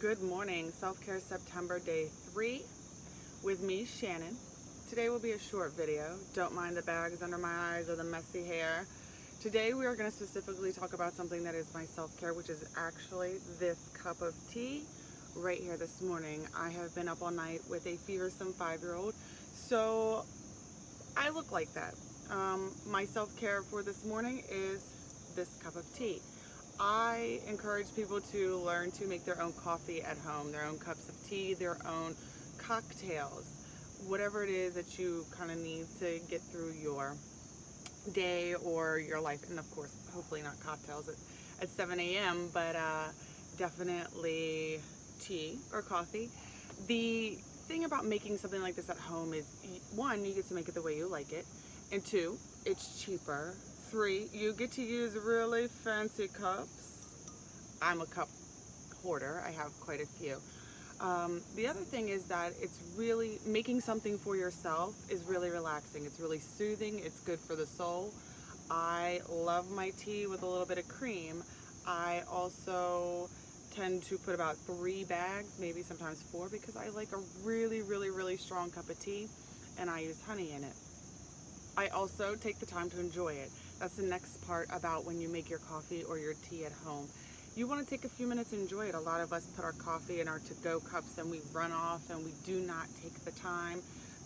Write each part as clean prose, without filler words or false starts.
Good morning, Self-Care September day 3 with me, Shannon. Today will be a short video. Don't mind the bags under my eyes or the messy hair. Today we are going to specifically talk about something that is my self-care, which is actually this cup of tea right here this morning. I have been up all night with a feversome 5-year-old, so I look like that. My self-care for this morning is this cup of tea. I encourage people to learn to make their own coffee at home, their own cups of tea, their own cocktails, whatever it is that you kind of need to get through your day or your life. And of course, hopefully not cocktails at 7 a.m., but definitely tea or coffee. The thing about making something like this at home is, one, you get to make it the way you like it, and two, it's cheaper. 3, you get to use really fancy cups. I'm a cup hoarder. I have quite a few. The other thing is that it's really, making something for yourself is really relaxing. It's really soothing. It's good for the soul. I love my tea with a little bit of cream. I also tend to put about 3 bags, maybe sometimes 4, because I like a really strong cup of tea, and I use honey in it. I also take the time to enjoy it. That's the next part about when you make your coffee or your tea at home. You want to take a few minutes and enjoy it. A lot of us put our coffee in our to-go cups and we run off and we do not take the time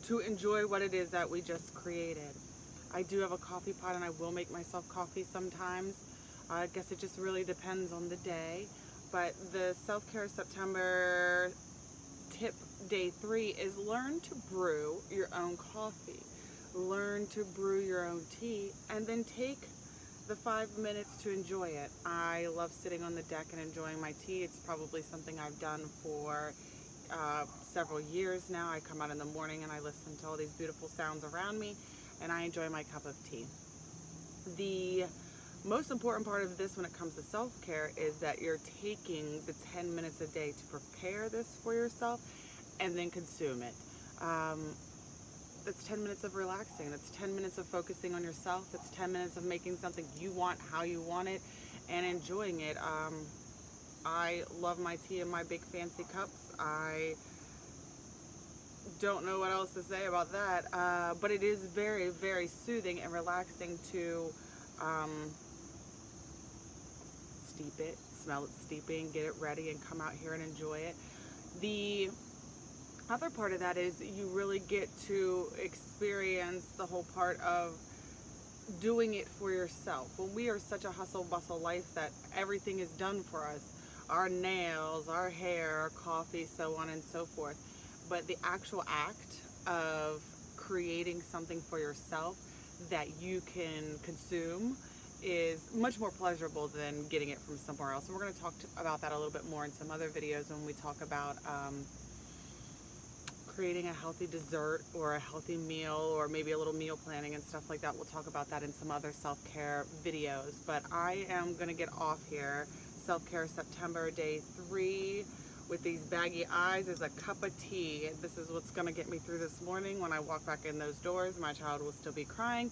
to enjoy what it is that we just created. I do have a coffee pot and I will make myself coffee sometimes. I guess it just really depends on the day. But the Self-Care September tip day 3 is learn to brew your own coffee. Learn to brew your own tea and then take the 5 minutes to enjoy it. I love sitting on the deck and enjoying my tea. It's probably something I've done for several years now. I come out in the morning and I listen to all these beautiful sounds around me and I enjoy my cup of tea. The most important part of this when it comes to self-care is that you're taking the 10 minutes a day to prepare this for yourself and then consume it. That's 10 minutes of relaxing. That's 10 minutes of focusing on yourself. That's 10 minutes of making something you want, how you want it, and enjoying it. I love my tea in my big fancy cups. I don't know what else to say about that, but it is very soothing and relaxing to steep it, smell it steeping, get it ready, and come out here and enjoy it. The other part of that is you really get to experience the whole part of doing it for yourself. When we are such a hustle bustle life that everything is done for us, our nails, our hair, our coffee, so on and so forth, but the actual act of creating something for yourself that you can consume is much more pleasurable than getting it from somewhere else. And we're going to talk about that a little bit more in some other videos when we talk about creating a healthy dessert or a healthy meal, or maybe a little meal planning and stuff like that. We'll talk about that in some other self-care videos. But I am going to get off here. Self-Care September day 3 with these baggy eyes is a cup of tea. This is what's going to get me through this morning. When I walk back in those doors, my child will still be crying,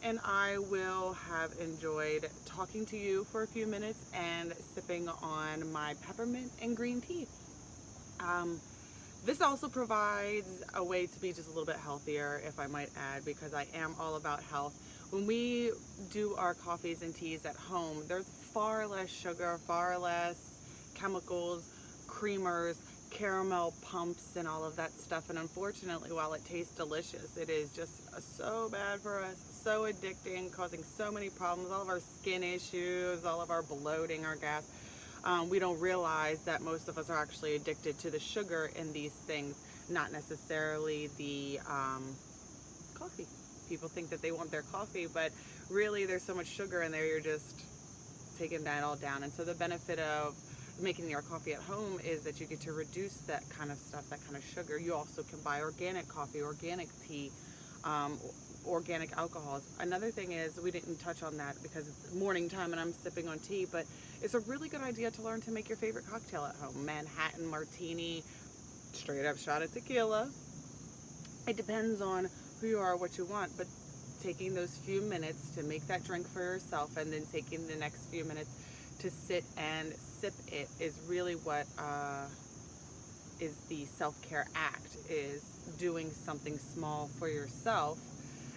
and I will have enjoyed talking to you for a few minutes and sipping on my peppermint and green tea. This also provides a way to be just a little bit healthier, if I might add, because I am all about health. When we do our coffees and teas at home, there's far less sugar, far less chemicals, creamers, caramel pumps, and all of that stuff. And unfortunately, while it tastes delicious, it is just so bad for us, so addicting, causing so many problems, all of our skin issues, all of our bloating, our gas. We don't realize that most of us are actually addicted to the sugar in these things, not necessarily the coffee. People think that they want their coffee, but really there's so much sugar in there, you're just taking that all down. And so the benefit of making your coffee at home is that you get to reduce that kind of stuff, that kind of sugar. You also can buy organic coffee, organic tea, organic alcohols. Another thing is, we didn't touch on that because it's morning time and I'm sipping on tea, but it's a really good idea to learn to make your favorite cocktail at home. Manhattan martini, straight up shot of tequila. It depends on who you are, what you want, but taking those few minutes to make that drink for yourself and then taking the next few minutes to sit and sip it is really what is the self-care act, is doing something small for yourself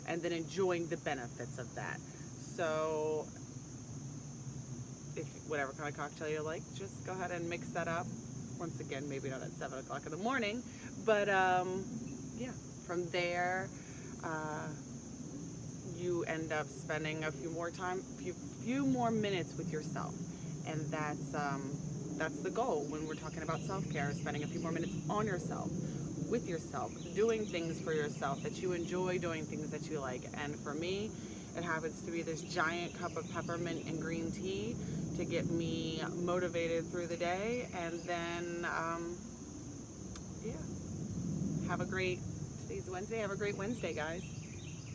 and then enjoying the benefits of that. So if whatever kind of cocktail you like, just go ahead and mix that up. Once again, maybe not at 7 o'clock in the morning, but yeah, from there, you end up spending a few more minutes with yourself, and that's the goal when we're talking about self-care: spending a few more minutes on yourself, with yourself, doing things for yourself that you enjoy, doing things that you like. And for me, it happens to be this giant cup of peppermint and green tea to get me motivated through the day. And then, yeah, today's Wednesday. Have a great Wednesday, guys.